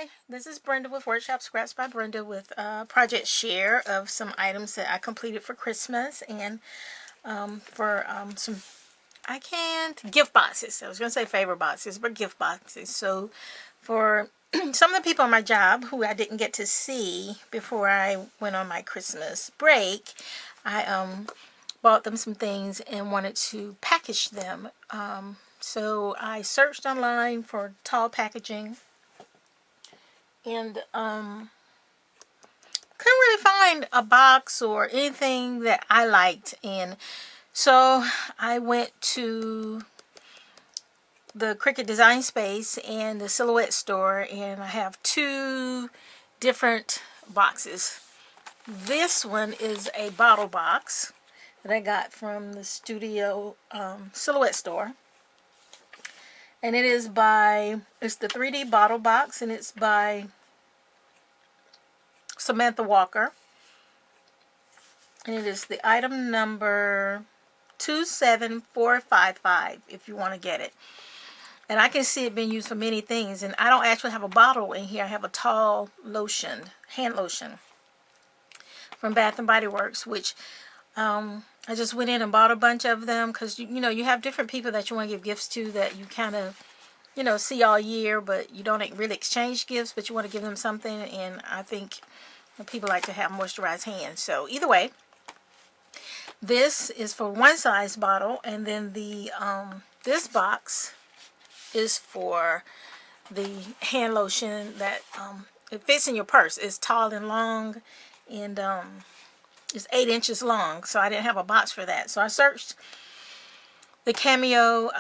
Hi, this is Brenda with Workshop Scraps by Brenda with a project share of some items that I completed for Christmas and for some gift boxes. I was going to say favor boxes, but gift boxes. So for some of the people on my job who I didn't get to see before I went on my Christmas break, I bought them some things and wanted to package them. So I searched online for tall packaging and couldn't really find a box or anything that I liked, and so I went to the Cricut Design space and the Silhouette store, and I have two different boxes. This one is a bottle box that I got from the studio Silhouette store, and it's the 3D bottle box, and it's by Samantha Walker, and it is the item number 27455 if you want to get it. And I can see it being used for many things, and I don't actually have a bottle in here. I have a tall lotion, hand lotion from Bath and Body Works, which I just went in and bought a bunch of them because you know you have different people that you want to give gifts to that you kind of see all year, but you don't really exchange gifts, but you want to give them something, and I think people like to have moisturized hands. So either way, this is for one size bottle, and then the this box is for the hand lotion that it fits in your purse. It's tall and long, and it's 8 inches long, so I didn't have a box for that. So I searched the Cameo,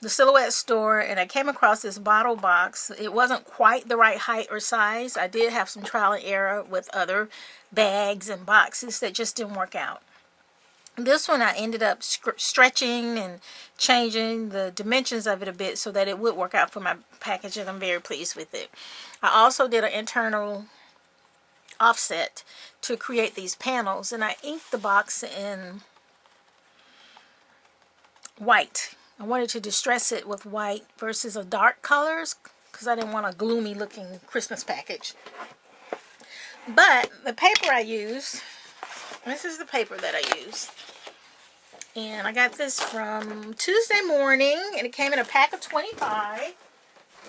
the Silhouette store, and I came across this bottle box. It wasn't quite the right height or size. I did have some trial and error with other bags and boxes that just didn't work out. This one I ended up stretching and changing the dimensions of it a bit so that it would work out for my package, and I'm very pleased with it. I also did an internal offset to create these panels, and I inked the box in white. I wanted to distress it with white versus a dark colors because I didn't want a gloomy looking Christmas package. But the paper I used, this is the paper that I used, and I got this from Tuesday Morning, and it came in a pack of 25.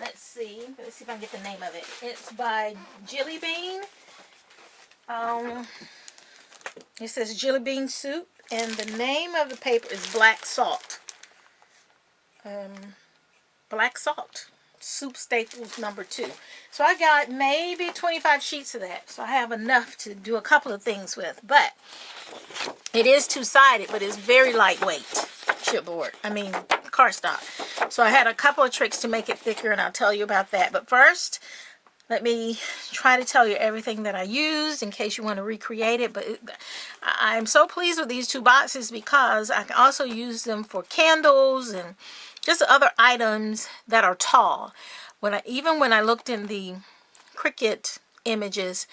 Let's see if I can get the name of it. It's by Jelly Bean. It says Jelly Bean Soup, and the name of the paper is Black Salt. Black Salt Soup Staples number 2. So I got maybe 25 sheets of that. So I have enough to do a couple of things with. But it is two-sided, but it's very lightweight chipboard. I mean, cardstock. So I had a couple of tricks to make it thicker, and I'll tell you about that. But first, let me try to tell you everything that I used in case you want to recreate it. But I'm so pleased with these two boxes because I can also use them for candles and just other items that are tall. Even when I looked in the Cricut images,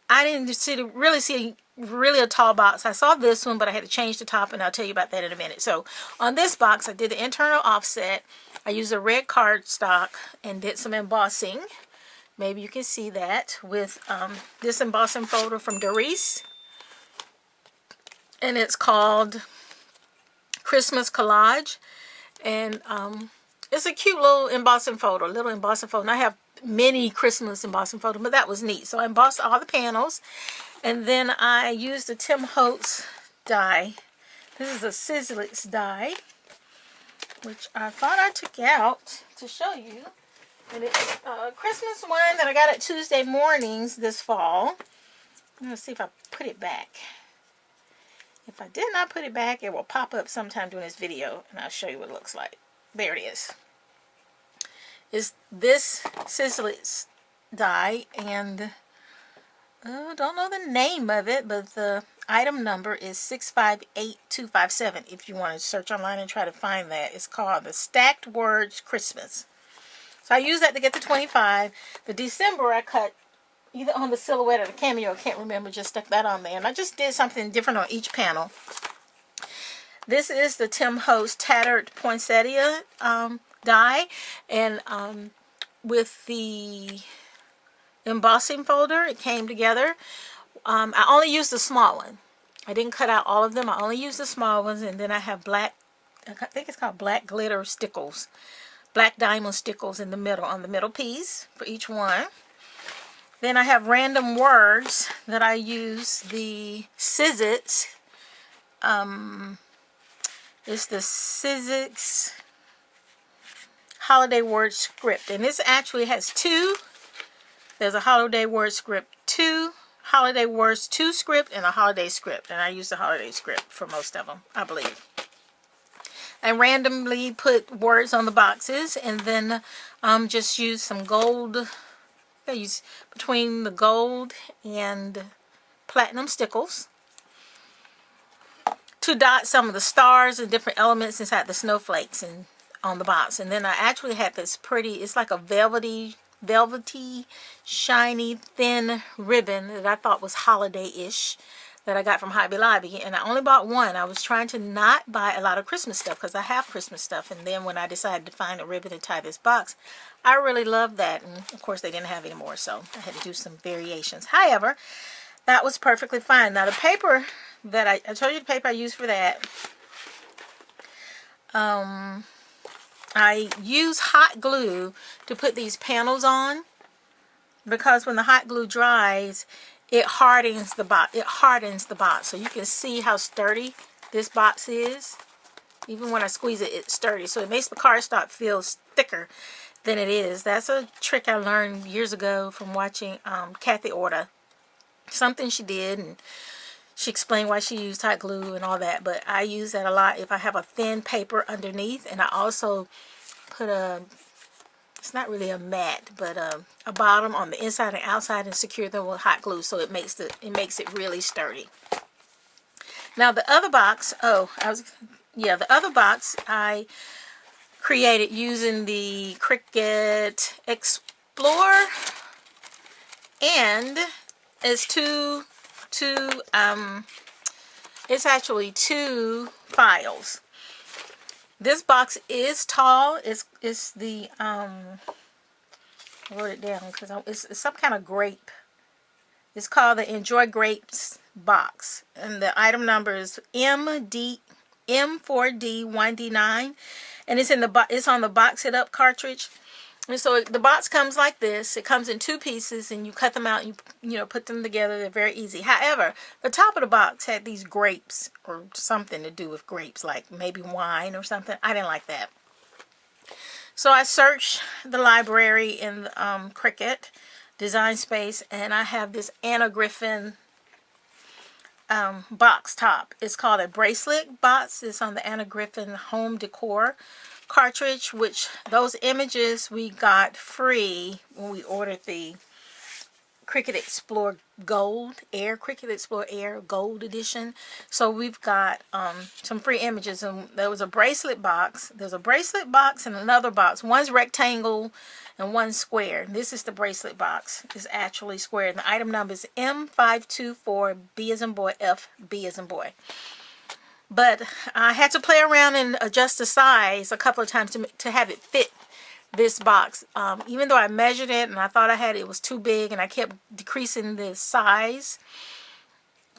I didn't really see a tall box. I saw this one, but I had to change the top, and I'll tell you about that in a minute. So on this box, I did the internal offset. I used a red cardstock and did some embossing. Maybe you can see that with this embossing folder from Doris. And it's called Christmas Collage. And it's a cute little embossing folder, And I have many Christmas embossing folders, but that was neat. So I embossed all the panels. And then I used the Tim Holtz die. This is a Sizzix die, which I thought I took out to show you. And it's a Christmas one that I got at Tuesday Mornings this fall. I'm going to see if I put it back. If I did not put it back, it will pop up sometime during this video, and I'll show you what it looks like. There it is. It's this Sizzlit die, and I don't know the name of it, but the item number is 658257 if you want to search online and try to find that. It's called the Stacked Words Christmas. So I used that to get the 25. The December I cut either on the Silhouette or the Cameo, I can't remember, just stuck that on there. And I just did something different on each panel. This is the Tim Holtz Tattered Poinsettia die. And with the embossing folder. It came together. I only used the small one. I didn't cut out all of them. I only used the small ones, and then I have black, I think it's called black glitter stickles, black diamond stickles in the middle, on the middle piece for each one. Then I have random words that I use the Sizzix. It's the Sizzix Holiday Word Script, and this actually has two. There's a Holiday Word Script 2, Holiday Words 2 script, and a Holiday script, and I use the Holiday script for most of them, I believe. I randomly put words on the boxes, and then just use some gold. I use between the gold and platinum stickles to dot some of the stars and different elements inside the snowflakes and on the box. And then I actually had this pretty, it's like a velvety, shiny, thin ribbon that I thought was holiday-ish that I got from Hobby Lobby. And I only bought one. I was trying to not buy a lot of Christmas stuff because I have Christmas stuff. And then when I decided to find a ribbon to tie this box, I really loved that. And of course they didn't have any more, so I had to do some variations. However, that was perfectly fine. Now the paper that I told you the paper I used for that. I use hot glue to put these panels on because when the hot glue dries, it hardens the box. It hardens the box, so you can see how sturdy this box is. Even when I squeeze it, it's sturdy, so it makes the cardstock feel thicker than it is. That's a trick I learned years ago from watching Kathy Orta. Something she did, and she explained why she used hot glue and all that, but I use that a lot if I have a thin paper underneath. And I also put it's not really a mat, but a bottom on the inside and outside and secure them with hot glue, so it makes it really sturdy. Now the other box, the other box I created using the Cricut Explorer, and it's it's actually two files. This box is tall. It's the I wrote it down because it's some kind of grape. It's called the Enjoy Grapes box, and the item number is M4D1D9, and it's on the Box It Up cartridge. And so the box comes like this. It comes in two pieces, and you cut them out and you put them together. They're very easy. However, the top of the box had these grapes, or something to do with grapes, like maybe wine or something. I didn't like that. So I searched the library in the Cricut Design space, and I have this Anna Griffin box top. It's called a Bracelet Box. It's on the Anna Griffin Home Decor cartridge, which those images we got free when we ordered the Cricut Explorer Gold Air, Cricut Explorer Air Gold Edition. So we've got some free images, and there was a bracelet box. There's a bracelet box and another box. One's rectangle and one's square. This is the bracelet box. It's actually square. And the item number is M524B as in boy, FB as in boy. But I had to play around and adjust the size a couple of times to have it fit this box. Even though I measured it and I thought it was too big, and I kept decreasing the size,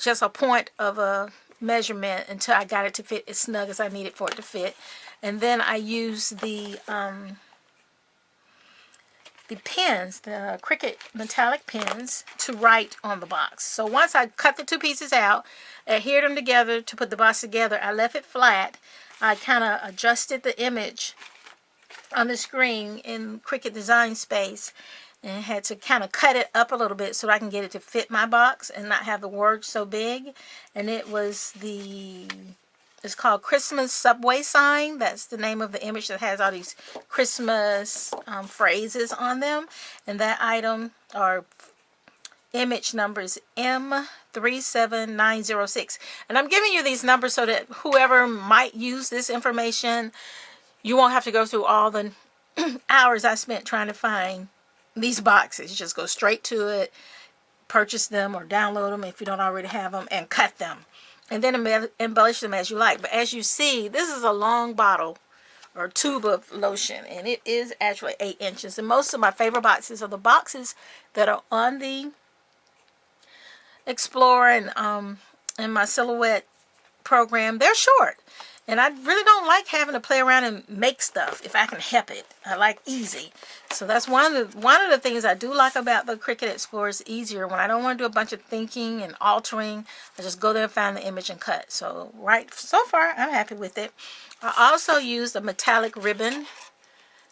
just a point of a measurement, until I got it to fit as snug as I needed for it to fit. And then I used the pens, the Cricut metallic pens, to write on the box. So once I cut the two pieces out, adhered them together to put the box together, I left it flat. I kind of adjusted the image on the screen in Cricut Design space, and had to kind of cut it up a little bit so I can get it to fit my box and not have the words so big. And it's called Christmas Subway Sign. That's the name of the image that has all these Christmas phrases on them. And that item, or image number, is M37906. And I'm giving you these numbers so that whoever might use this information, you won't have to go through all the hours I spent trying to find these boxes. You just go straight to it, purchase them or download them if you don't already have them, and cut them. And then embellish them as you like. But as you see, this is a long bottle or tube of lotion, and it is actually 8 inches. And most of my favorite boxes are the boxes that are on the Explore and my Silhouette program. They're short, and I really don't like having to play around and make stuff if I can help it. I like easy. So that's one of the things I do like about the Cricut Explore. Is easier when I don't want to do a bunch of thinking and altering. I just go there and find the image and cut. So so far I'm happy with it. I also used a metallic ribbon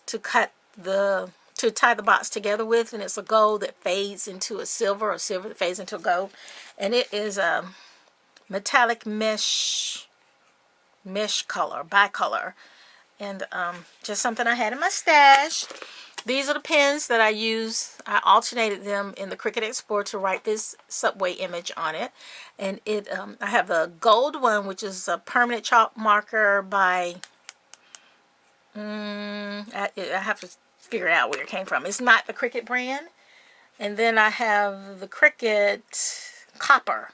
to tie the box together with, and it's a gold that fades into a silver, or silver that fades into a gold, and it is a metallic mesh color, bicolor, and just something I had in my stash. These are the pens that I use. I alternated them in the Cricut Explore to write this subway image on it, and I have a gold one, which is a permanent chalk marker by I have to figure out where it came from. It's not the Cricut brand. And then I have the Cricut copper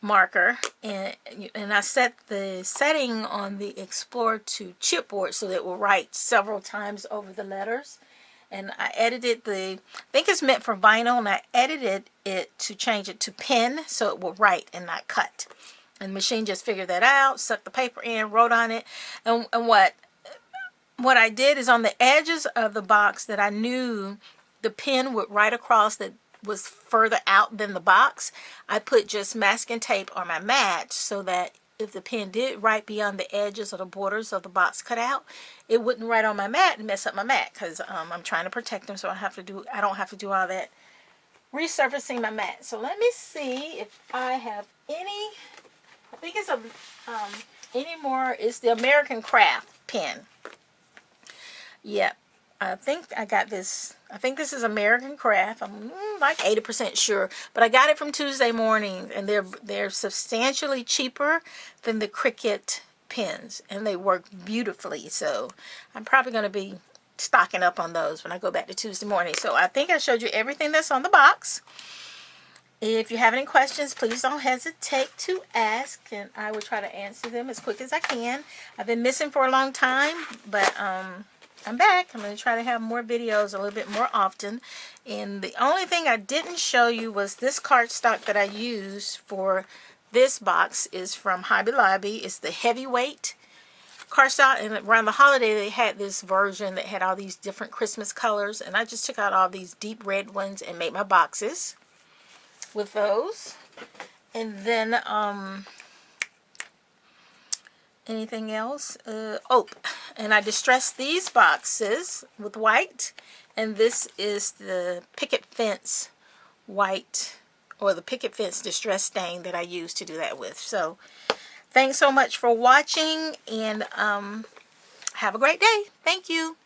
marker, and I set the setting on the Explore to chipboard so that it will write several times over the letters. And I edited I think it's meant for vinyl, and I edited it to change it to pen so it will write and not cut. And the machine just figured that out, sucked the paper in, wrote on it. And what I did is on the edges of the box that I knew the pen would write across that was further out than the box, I put just masking tape on my mat so that if the pen did write beyond the edges or the borders of the box cut out, it wouldn't write on my mat and mess up my mat, because I'm trying to protect them, so I don't have to do all that resurfacing my mat. So let me see if I have any. I think it's any more. It's the American Craft pen. Yep. I think I got this. I think this is American Craft. I'm like 80% sure, but I got it from Tuesday Morning, and they're substantially cheaper than the Cricut pens, and they work beautifully. So I'm probably going to be stocking up on those when I go back to Tuesday Morning. So I think I showed you everything that's on the box. If you have any questions, please don't hesitate to ask, and I will try to answer them as quick as I can. I've been missing for a long time, but I'm back. I'm going to try to have more videos a little bit more often. And the only thing I didn't show you was this cardstock that I used for this box is from Hobby Lobby. It's the heavyweight cardstock, and around the holiday they had this version that had all these different Christmas colors, and I just took out all these deep red ones and made my boxes with those. And then anything else? And I distressed these boxes with white, and this is the picket fence white, or the picket fence distress stain that I used to do that with. So thanks so much for watching, and have a great day. Thank you.